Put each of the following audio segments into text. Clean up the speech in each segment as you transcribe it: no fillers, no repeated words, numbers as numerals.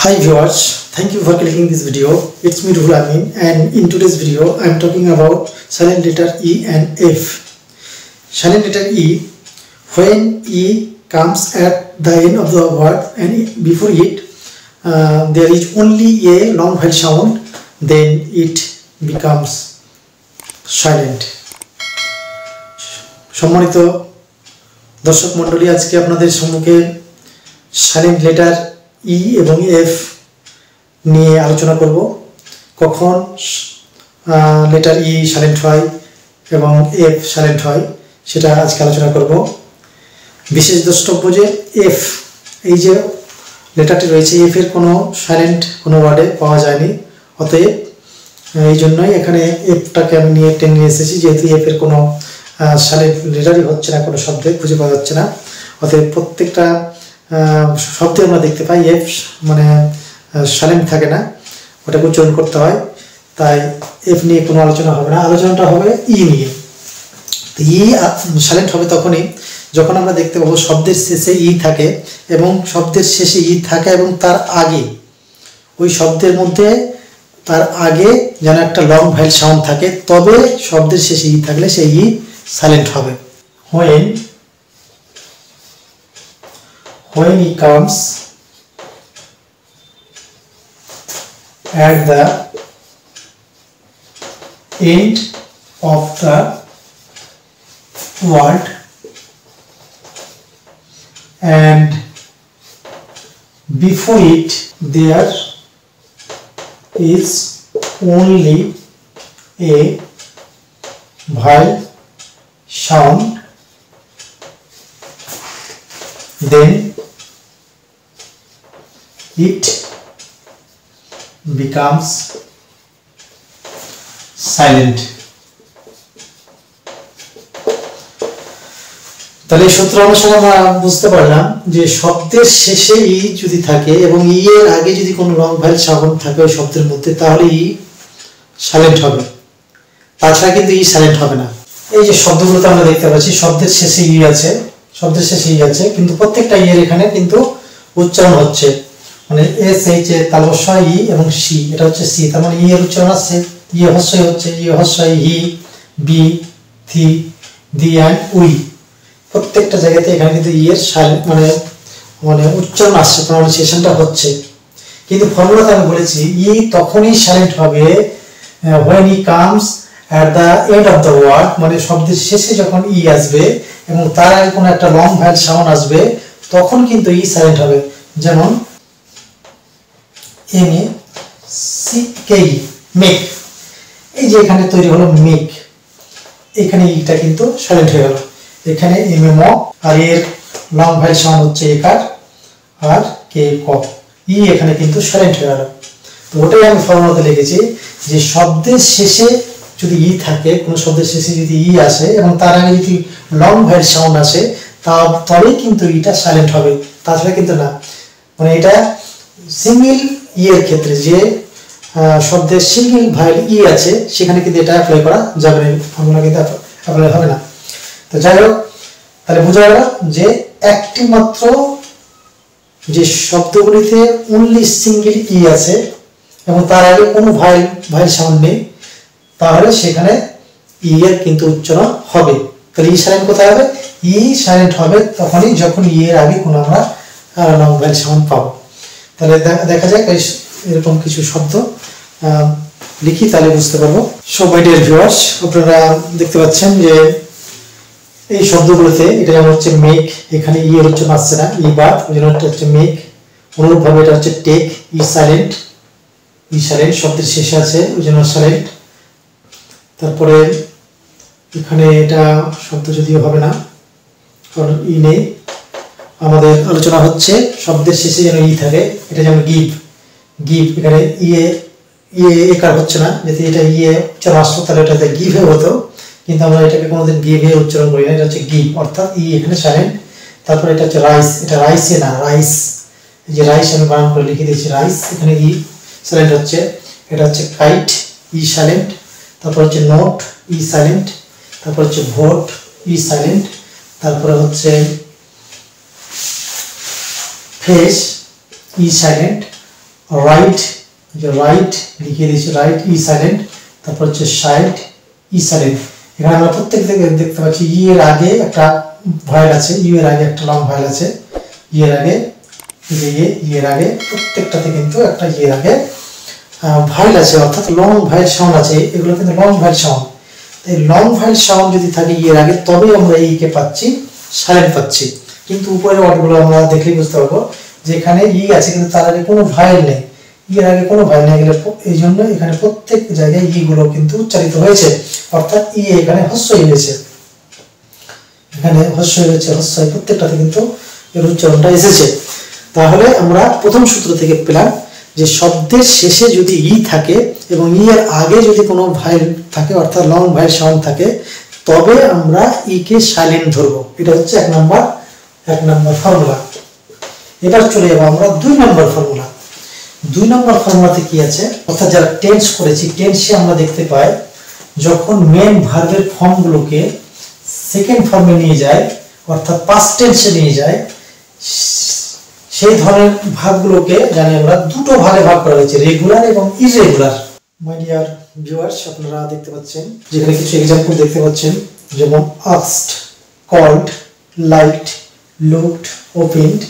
Hi viewers, thank you for clicking this video. It's me Ruhul Amin, and in today's video I am talking about silent letter E and F. Silent letter E, when E comes at the end of the word and before it there is only a long vowel sound, then it becomes silent. সম্মানিত দর্শক মণ্ডলী, আজকে আপনাদের সম্মুখে silent letter ই এবং F নিয়ে আলোচনা করব। কখন লেটার ই সাইলেন্ট হয় এবং এফ সাইলেন্ট হয় সেটা আজকে আলোচনা করব। বিশেষ দ্রষ্টব্য যে এফ, এই যে লেটারটি রয়েছে, এফ এর কোনো সাইলেন্ট কোনো ওয়ার্ডে পাওয়া যায়নি, অতএব এই জন্যই এখানে এফটাকে আমি টেনে নিয়ে এসেছি, যেহেতু এফ এর কোনো সাইলেন্ট লেটারই হচ্ছে না, কোনো শব্দে খুঁজে পাওয়া যাচ্ছে না। অতএব প্রত্যেকটা শব্দে আমরা দেখতে পাই এফ মানে সাইলেন্ট থাকে না, ওটাকে উচ্চারণ করতে হয়। তাই এফ নিয়ে কোনো আলোচনা হবে না, আলোচনাটা হবে ই নিয়ে। তো ই সাইলেন্ট হবে তখনই যখন আমরা দেখতে পাবো শব্দের শেষে ই থাকে, এবং শব্দের শেষে ই থাকে এবং তার আগে, ওই শব্দের মধ্যে তার আগে যেন একটা লং ভ্যাল সাউন্ড থাকে, তবে শব্দের শেষে ই থাকলে সেই ই সাইলেন্ট হবে। When he comes at the end of the word and before it there is only a vowel sound, then it becomes silent. তাহলে সূত্র অনুসারে আমরা বুঝতে পারলাম যে শব্দের শেষে ই যদি থাকে এবং ই এর আগে যদি কোনো লং ভ্যাল সাউন্ড থাকে ওই শব্দের মধ্যে, তাহলে ই সাইলেন্ট হবে, তাছাড়া কিন্তু ই সাইলেন্ট হবে না। এই যে শব্দগুলোতে আমরা দেখতে পাচ্ছি শব্দের শেষে ই আছে, শব্দের শেষে ই আছে, কিন্তু প্রত্যেকটা ই এর এখানে কিন্তু উচ্চারণ হচ্ছে, মানে এস এইচ এ তালব্য ই এবং সি, এটা হচ্ছে সি, তার মানে ই এর উচ্চারণ আছে, ই হস্যই হচ্ছে, ই হস্যই হি, বি, থি, দি এন্ড উই, প্রত্যেকটা জায়গাতে এখানে কিন্তু ই এর সাইলেন্ট মানে মানে উচ্চারণ আসছে, প্রনাউন্সিয়েশনটা হচ্ছে। কিন্তু ফর্মুলাতে আমি বলেছি ই তখনই সাইলেন্ট হবে when he comes at the end of the word, মানে শব্দের শেষে যখন ই আসবে এবং তার আগে কোনো একটা লং ভ্যাল সাউন্ড আসবে, তখন কিন্তু ই সাইলেন্ট হবে। যেমন মেক, এই যে এখানে তৈরি হলো মেক, এখানে ইটা কিন্তু সাইলেন্ট হয়ে গেল, এখানে এম এম আর এর লং ভ্যাল সাউন্ড হচ্ছে একার আর কে ক, ই এখানে কিন্তু সাইলেন্ট হয়ে গেল। তো ওটাই আমি ফর্মুলাতে লিখেছি যে শব্দের শেষে যদি ই থাকে, কোনো শব্দের শেষে যদি ই আসে এবং তার আগে যদি লং ভ্যাল সাউন্ড আসে, তবেই কিন্তু ইটা সাইলেন্ট হবে, তাছাড়া কিন্তু না। মানে এটা সিঙ্গেল ই এর ক্ষেত্রে, যে শব্দের সিঙ্গেল ভ্যাল ই আছে সেখানে কিন্তু এটা অ্যাপ্লাই করা যাবে না, ফর্মুলা কিন্তু অ্যাপ্লাই হবে না। তো যাই হোক, তাহলে বোঝা গেল যে একটি মাত্র যে শব্দগুলিতে অনলি সিঙ্গেল ই আছে এবং তার আগে কোনো ভ্যাল সাউন্ড নেই, তাহলে সেখানে ই এর কিন্তু উচ্চারণ হবে। তাহলে ই সাইলেন্ট কোথায় হবে? ই সাইলেন্ট হবে তখনই যখন ই এর আগে কোনো আমরা লং ভ্যাল সাউন্ড পাবো। তাহলে দেখা যাক এরকম কিছু শব্দ লিখি, তাহলে বুঝতে পারবো। সো মাই ডিয়ার ভিউয়ার্স, আপনারা দেখতে পাচ্ছেন যে এই শব্দগুলোতে এটা যেমন হচ্ছে মেক, এখানে ই এর উচ্চারণ আসছে না, ই বাদ, ওই জন্য এটা হচ্ছে মেক। অনুরূপভাবে এটা হচ্ছে টেক, ই সাইলেন্ট, ই সাইলেন্ট শব্দের শেষে আছে ওই জন্য সাইলেন্ট। তারপরে এখানে এটা শব্দ যদিও হবে না কারণ ই নেই, আমাদের আলোচনা হচ্ছে শব্দের শেষে যেন ই থাকে, এটা যেমন গিভ, গিভ এখানে ইয়ে একার হচ্ছে না, যদি এটা ইয়ে উচ্চারণ আসতো তাহলে এটাতে গিভে হতো, কিন্তু আমরা এটাকে কোনোদিন গিভে উচ্চারণ করি না, এটা হচ্ছে গিভ, অর্থাৎ ই এখানে সাইলেন্ট। তারপরে এটা হচ্ছে রাইস, এটা রাইসে না রাইস, এই যে রাইস আমি বানান করে লিখে দিয়েছি রাইস, এখানে ই সাইলেন্ট হচ্ছে। এটা হচ্ছে কাইট, ই সাইলেন্ট। তারপর হচ্ছে নোট, ই সাইলেন্ট। তারপর হচ্ছে ভোট, ই সাইলেন্ট। তারপরে হচ্ছে ফেস, ই সাইলেন্ট। রাইট, রাইট লিখে দিয়েছি, রাইট ই সাইলেন্ট, তারপর হচ্ছে সাইড ই সাইলেন্ট। এখানে আমরা প্রত্যেক থেকে দেখতে পাচ্ছি ই এর আগে একটা ভয়েল আছে, ইউ এর আগে একটা লং ভয়েল আছে, ই এর আগে, ই এর আগে প্রত্যেকটাতে কিন্তু একটা ই এর আগে ভয়েল আছে, অর্থাৎ লং ভয়েল সাউন্ড আছে। এগুলো কিন্তু লং ভয়েল সাউন্ড। এই লং ভয়েল সাউন্ড যদি থাকে ই এর আগে, তবে আমরা ই কে পাচ্ছি, সাইলেন্ট পাচ্ছি। কিন্তু উপরের ওয়ার্ডগুলো আমরা দেখলেই বুঝতে পারবো যে এখানে ই আছে কিন্তু তার আগে কোনো ভয়েল নেই, ই এর আগে কোনো ভয়েল নেই, এই জন্য এখানে প্রত্যেক জায়গায় ই গুলো কিন্তু উচ্চারিত হয়েছে, অর্থাৎ ই এখানে হ্রস্বই হয়েছে, এখানে হ্রস্বই হয়েছে, হ্রস্বই প্রত্যেকটাতে কিন্তু এর উচ্চারণটা এসেছে। তাহলে আমরা প্রথম সূত্র থেকে পেলাম যে শব্দের শেষে যদি ই থাকে এবং ই এর আগে যদি কোনো ভয়েল থাকে, অর্থাৎ লং ভয়েল সাউন্ড থাকে, তবে আমরা ই কে সাইলেন্ট ধরবো। এটা হচ্ছে এক নম্বর ফর্মুলা। এবার চলে যাবো আমরা 2 নম্বর ফর্মুলা। 2 নম্বর ফর্মুলাতে কি আছে, অর্থাৎ যারা টেন্স করেছি, টেন্সে আমরা দেখতে পাই যখন মেন ভার্বের ফর্মগুলোকে সেকেন্ড ফর্মে নিয়ে যায়, অর্থাৎ পাস্ট টেন্সে নিয়ে যায়, সেই ধরনের ভাগগুলোকে জানি আমরা দুটো ভাগে ভাগ করা হয়েছে, রেগুলার এবং ইররেগুলার। মাই ডিয়ার ভিউয়ার্স, আপনারা দেখতে পাচ্ছেন যেখানে কিছু এক্সাম্পল দেখতে পাচ্ছেন, যেমন asked, called, liked, looked, opened,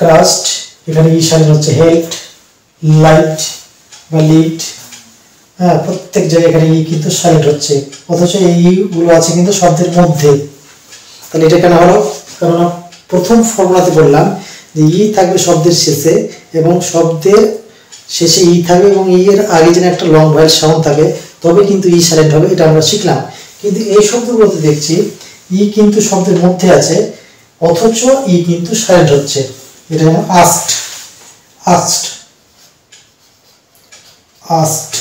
crossed, এখানে ই সাইলেন্ট হচ্ছে, হেল্পড, লাইকড বা লিড, হ্যাঁ প্রত্যেক জায়গায় এখানে ই কিন্তু সাইলেন্ট হচ্ছে, অথচ এই গুলো আছে কিন্তু শব্দের মধ্যে। তাহলে এটা কেন হলো? কারণ প্রথম ফর্মুলাতে বললাম যে ই থাকবে শব্দের শেষে এবং শব্দের শেষে ই থাকবে এবং ই এর আগে যেন একটা লং ভয়েল সাউন্ড থাকে, তবে কিন্তু ই সাইলেন্ট হবে, এটা আমরা শিখলাম। কিন্তু এই শব্দগুলোতে দেখছি ই কিন্তু শব্দের মধ্যে আছে, অথচ ই কিন্তু সাইলেন্ট হচ্ছে। এটা যেমন আস্কড, আস্কড, আস্কড,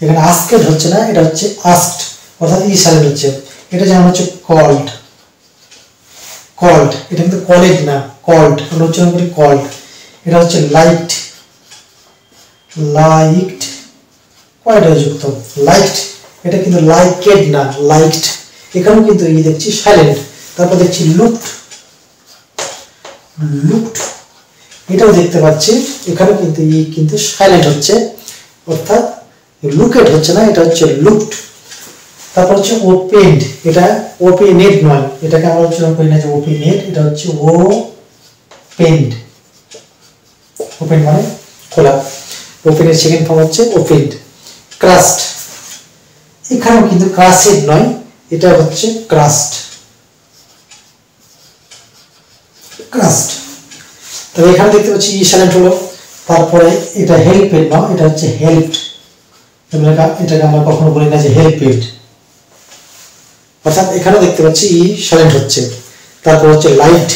এখানে আস্কেড হচ্ছে না, এটা হচ্ছে আস্কড, অর্থাৎ ই সাইলেন্ট হচ্ছে। এটা যেমন হচ্ছে কল্ড, কল্ড, এটা কিন্তু কলেজ না, কল্ড, আমরা উচ্চারণ করি কল্ড। এটা হচ্ছে লাইকড, লাইকড, কয়টা যুক্ত, লাইকড, এটা কিন্তু লাইকেড না, লাইকড, এখানেও কিন্তু ই দেখছি সাইলেন্ট। তারপর দেখছি লুকড, লুকড, এটাও দেখতে পাচ্ছি এখানেও কিন্তু ই কিন্তু সাইলেন্ট হচ্ছে, অর্থাৎ লুকেড হচ্ছে না, এটা হচ্ছে লুকড। তারপর হচ্ছে ওপেনড, এটা ওপেনেড নয়, এটাকে আমরা উচ্চারণ করি না যে ওপেনেড, এটা হচ্ছে ওপেনড, ওপেন মানে খোলা, ওপেনের সেকেন্ড ফর্ম হচ্ছে ওপেনড। ক্রাস্ট, এখানেও কিন্তু ক্রাসেড নয়, এটা হচ্ছে ক্রাস্ট, ক্রাস্ট। তবে এখানে দেখতে পাচ্ছি ই সাইলেন্ট হলো। তারপরে এটা হেল্পেড নয়, এটা হচ্ছে হেল্পড, এটাকে আমরা কখনো বলি না যে হেল্পেড, অর্থাৎ এখানে দেখতে পাচ্ছি ই সাইলেন্ট হচ্ছে। তারপর হচ্ছে লাইট,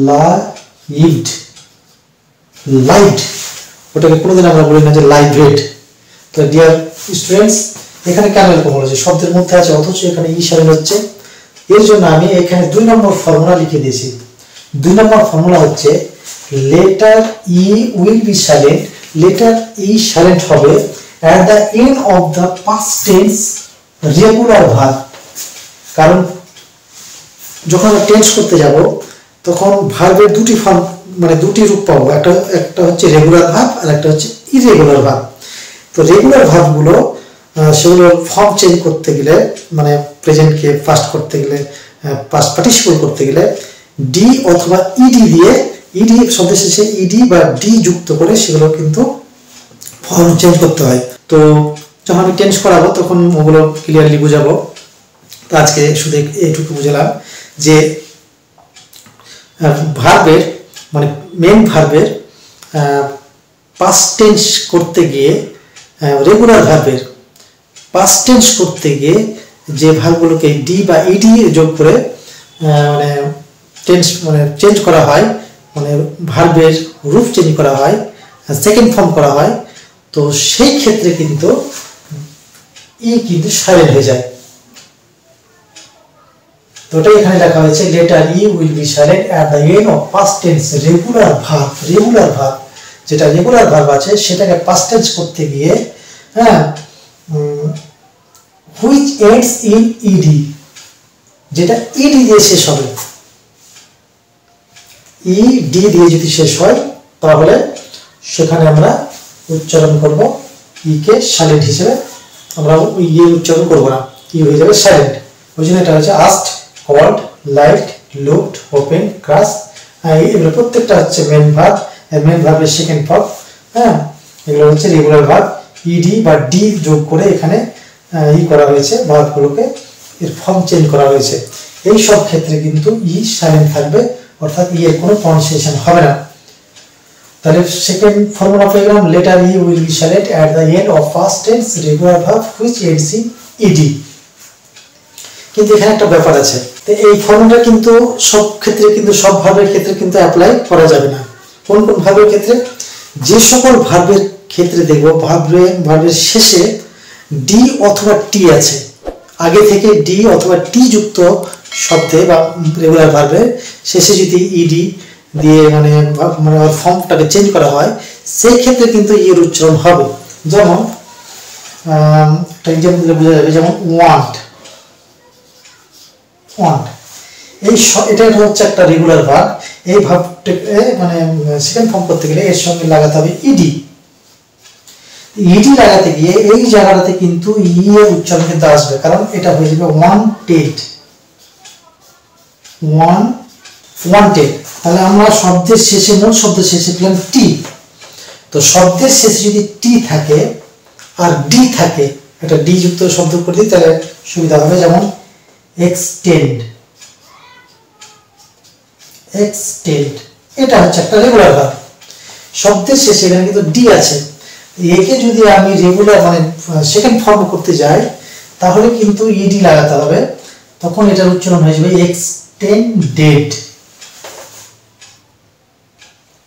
লাইট, লাইট, ওটাকে কোনোদিন আমরা বলি না যে লাইভেড। তো ডিয়ার স্টুডেন্টস, এখানে কেন এরকম হলো যে শব্দের মধ্যে আছে অথচ এখানে ই সাইলেন্ট হচ্ছে? এর জন্য আমি এখানে 2 নম্বর ফর্মুলা লিখে দিয়েছি। 2 নম্বর ফর্মুলা হচ্ছে letter E will be silent, letter E silent হবে at the end of the past tense regular verb। কারণ যখন আমরা টেন্স করতে যাব তখন ভার্বের দুটি ফর্ম, মানে দুটি রূপ পাবো, একটা হচ্ছে রেগুলার ভার্ব আর একটা হচ্ছে ইরেগুলার ভার্ব। তো রেগুলার ভার্বগুলো সেগুলোর ফর্ম চেঞ্জ করতে গেলে, মানে প্রেজেন্টকে পাস্ট করতে গেলে, পাস্ট পার্টিসিপল করতে গেলে ডি অথবা ইডি দিয়ে, ইডি শব্দের শেষে ইডি বা ডি যুক্ত করে সেগুলো কিন্তু ফর্ম চেঞ্জ করতে হয়। তো যখন আমি টেন্স করাবো তখন ওগুলো ক্লিয়ারলি বুঝাবো। তো আজকে শুধু এইটুকু বুঝলাম যে ভার্বের, মানে মেন ভার্বের পাস্ট টেন্স করতে গিয়ে, রেগুলার ভার্বের পাস্ট টেন্স করতে গিয়ে যে ভার্বগুলোকে ডি বা ইডি যোগ করে মানে টেন্স মানে চেঞ্জ করা হয়, মানে ভার্বের রূপ চেঞ্জ করা হয়, সেকেন্ড ফর্ম করা হয়, তো সেই ক্ষেত্রে কিন্তু ই কিন্তু সাইলেন্ট হয়ে যায়। তো ওটাই এখানে লেখা হয়েছে letter E will be silent at the end of past tense regular verb. Regular verb, যেটা রেগুলার ভার্ব আছে সেটাকে পাস্ট টেন্স করতে গিয়ে, হ্যাঁ, হুইচ এন্ডস ইন ইডি, যেটা ইডি দিয়ে শেষ হবে, ই ডি দিয়ে যদি শেষ হয় তাহলে সেখানে আমরা উচ্চারণ করব ই কে সাইলেন্ট হিসেবে, আমরা ই উচ্চারণ করব না, ই হয়ে যাবে সাইলেন্ট। ওই জন্য এটা হচ্ছে asked, called, liked, looked, open, crossed, এগুলো প্রত্যেকটা হচ্ছে মেন ভার্ব, মেন ভার্বের সেকেন্ড ফর্ম। হ্যাঁ, এগুলো হচ্ছে রেগুলার ভার্ব, ইডি বা ডি যোগ করে এখানে ই করা হয়েছে, ভার্বগুলোকে এর ফর্ম চেঞ্জ করা হয়েছে। এই সব ক্ষেত্রে কিন্তু ই সাইলেন্ট থাকবে, অর্থাৎ ই এর কোনো প্রনাউন্সিয়েশন হবে না। তাহলে সেকেন্ড ফর্মুলা পেয়ে গেলাম, letter E will be silent at the end of first tense regular verb which ends in ED. কিন্তু এখানে একটা ব্যাপার আছে, তো এই ফর্মুলাটা কিন্তু সব ক্ষেত্রে কিন্তু সব ভার্বের ক্ষেত্রে কিন্তু অ্যাপ্লাই করা যাবে না। কোন কোন ভার্বের ক্ষেত্রে? যে সকল ভার্বের ক্ষেত্রে দেখব ভার্বের শেষে ডি অথবা টি আছে, আগে থেকে ডি অথবা টি যুক্ত শব্দে বা রেগুলার ভার্বের শেষে যদি ইডি দিয়ে মানে ফর্মটাকে চেঞ্জ করা হয়, সেই ক্ষেত্রে কিন্তু এর উচ্চারণ হবে। যেমন একটা এক্সাম্পল দিলে বোঝা যাবে, যেমন ওয়ান্ট, ওয়ান্ট এটা হচ্ছে একটা রেগুলার ভার্ব। এই ভার্বটাকে মানে সেকেন্ড ফর্ম করতে গেলে এর সঙ্গে লাগাতে হবে ইডি। ইডি লাগাতে গিয়ে এই জায়গাটাতে কিন্তু ই এর উচ্চারণ কিন্তু আসবে, কারণ এটা হয়ে যাবে ওয়ান্টেড, ওয়ান্টেড। তাহলে আমরা শব্দের শেষে, মূল শব্দের শেষে পেলাম টি, তো শব্দের শেষে যদি টি থাকে আর ডি থাকে, একটা ডি যুক্ত শব্দ করে দিই তাহলে সুবিধা হবে। যেমন এক্সটেন্ড, এক্সটেন্ড এটা হচ্ছে একটা রেগুলার ভার্ব, শব্দের শেষে এখানে কিন্তু ডি আছে। একে যদি আমি রেগুলার মানে সেকেন্ড ফর্ম করতে যাই তাহলে কিন্তু ইডি লাগাতে হবে, তখন এটার উচ্চারণ হয়ে যাবে এক্সটেন্ডেড।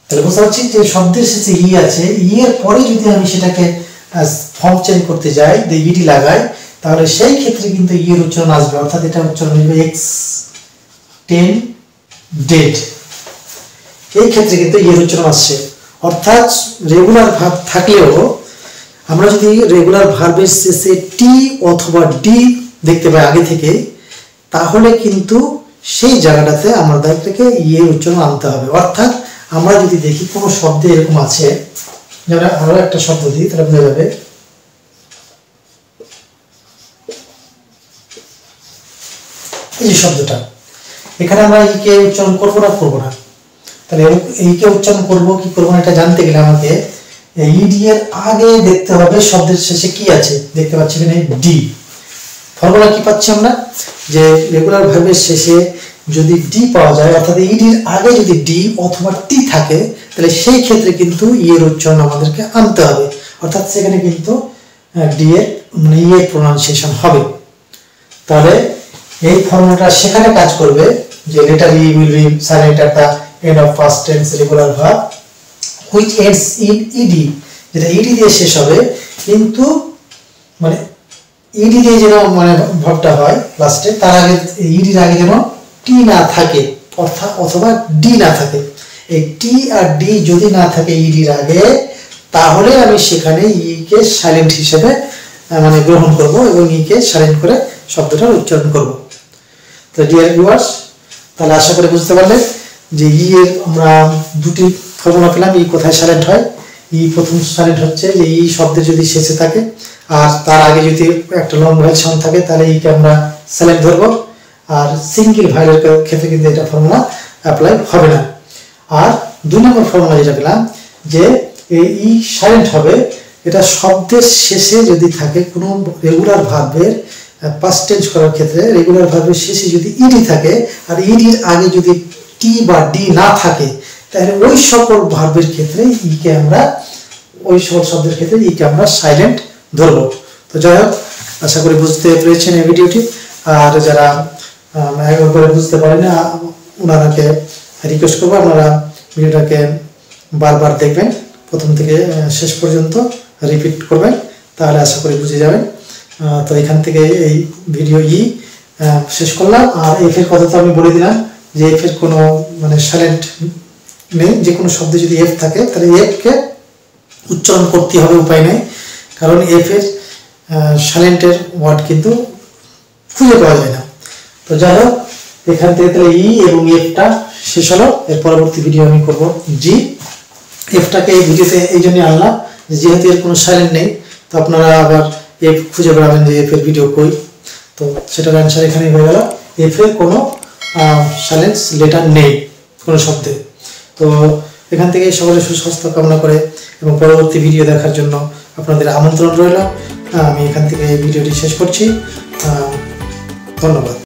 তাহলে বুঝতে পারছি যে শব্দের শেষে ই আছে, ই এর পরে যদি আমি সেটাকে ফর্ম চেঞ্জ করতে যাই, ইডি লাগাই, তাহলে সেই ক্ষেত্রে কিন্তু ই এর উচ্চারণ আসবে, অর্থাৎ এটা উচ্চারণ হয়ে যাবে এক্সটেন্ডেড। এই ক্ষেত্রে কিন্তু ই এর উচ্চারণ আসছে। অর্থাৎ রেগুলার ভার্ব থাকলেও আমরা যদি রেগুলার ভার্বের শেষে টি অথবা ডি দেখতে পাই আগে থেকে, তাহলে কিন্তু সেই জায়গাটাতে আমাদেরকে ই এর উচ্চারণ আনতে হবে। অর্থাৎ আমরা যদি দেখি কোনো শব্দে এরকম আছে, যেমন আরো একটা শব্দ দিই তাহলে বোঝা যাবে, এই যে শব্দটা, এখানে আমরা ই কে উচ্চারণ করবো না করবো না, তাহলে এই কে উচ্চারণ করবো কি করবো না এটা জানতে গেলে আমাকে ইডি এর আগে দেখতে হবে শব্দের শেষে কি আছে। দেখতে পাচ্ছি এখানে ডি, ফর্মুলা কি পাচ্ছি আমরা, যে রেগুলার ভার্বের শেষে যদি ডি পাওয়া যায়, অর্থাৎ ইডির আগে যদি ডি অথবা টি থাকে, তাহলে সেই ক্ষেত্রে কিন্তু ই এর উচ্চারণ আমাদেরকে আনতে হবে, অর্থাৎ সেখানে কিন্তু ডি এর মানে ই এর প্রনাউন্সিয়েশন হবে। তাহলে এই ফর্মুলাটা সেখানে কাজ করবে যে letter E will be silent at the end of first tense regular verb which ends in ED, যেটা ইডি দিয়ে শেষ হবে, কিন্তু মানে ইডি দিয়ে যেন মানে ভার্বটা হয় লাস্টে, তার আগে ইডির আগে যেন টি না থাকে, অর্থাৎ অথবা ডি না থাকে। এই টি আর ডি যদি না থাকে ইডির আগে, তাহলে আমি সেখানে ই কে সাইলেন্ট হিসেবে মানে গ্রহণ করব এবং ই কে সাইলেন্ট করে শব্দটার উচ্চারণ করব। তো ডিয়ার ভিউয়ার্স, তাহলে আশা করি বুঝতে পারলে যে ই এর আমরা দুটি ফর্মুলা পেলাম। ই কোথায় সাইলেন্ট হয়? ই প্রথম সাইলেন্ট হচ্ছে যে ই শব্দের যদি শেষে থাকে আর তার আগে যদি একটা লং ভয়েল সাউন্ড থাকে, তাহলে ই কে আমরা সাইলেন্ট ধরবো। আর সিঙ্গেল ভয়েলের ক্ষেত্রে কিন্তু এটা ফর্মুলা অ্যাপ্লাই হবে না। আর দুই নম্বর ফর্মুলা যেটা পেলাম যে ই সাইলেন্ট হবে, এটা শব্দের শেষে যদি থাকে কোনো রেগুলার ভার্বের পাস্ট টেন্স করার ক্ষেত্রে, রেগুলার ভার্বের শেষে যদি ইডি থাকে আর ইডির আগে যদি টি বা ডি না থাকে, তাহলে ওই সকল ভার্বের ক্ষেত্রে ই কে আমরা, ওই সকল শব্দের ক্ষেত্রে ই কে আমরা সাইলেন্ট ধরবো। তো যাই হোক, আশা করি বুঝতে পেরেছেন এই ভিডিওটি। আর যারা একবার বুঝতে পারেন না, ওনারাকে রিকোয়েস্ট করবো আপনারা ভিডিওটাকে বারবার দেখবেন, প্রথম থেকে শেষ পর্যন্ত রিপিট করবেন, তাহলে আশা করি বুঝে যাবেন। তো এখান থেকে এই ভিডিও শেষ করলাম। আর এফ এর কথা তো আমি বলে দিলাম যে এফ এর কোনো মানে সাইলেন্ট নেই, যে কোনো শব্দে যদি এফ থাকে তাহলে এফ কে উচ্চারণ করতে হবে, উপায় নেই, কারণ এফ এর সাইলেন্টের ওয়ার্ড কিন্তু খুঁজে পাওয়া যায় না। তো যাই হোক, এখান থেকে তাহলে ই এবং এফটা শেষ হলো। এর পরবর্তী ভিডিও আমি করব জি। এফটাকে এই ভিডিওতে এই জন্যই আনলাম যেহেতু এর কোনো সাইলেন্ট নেই, তো আপনারা আবার এফ খুঁজে বেড়াবেন যে এফ এর ভিডিও কই, তো সেটার অ্যান্সার এখানেই হয়ে গেল। এফ এর কোনো সাইলেন্স লেটার নেই কোনো শব্দে। তো এখান থেকে সকলের সুস্বাস্থ্য কামনা করে এবং পরবর্তী ভিডিও দেখার জন্য আপনাদের আমন্ত্রণ রইল। আমি এখান থেকে ভিডিওটি শেষ করছি। ধন্যবাদ।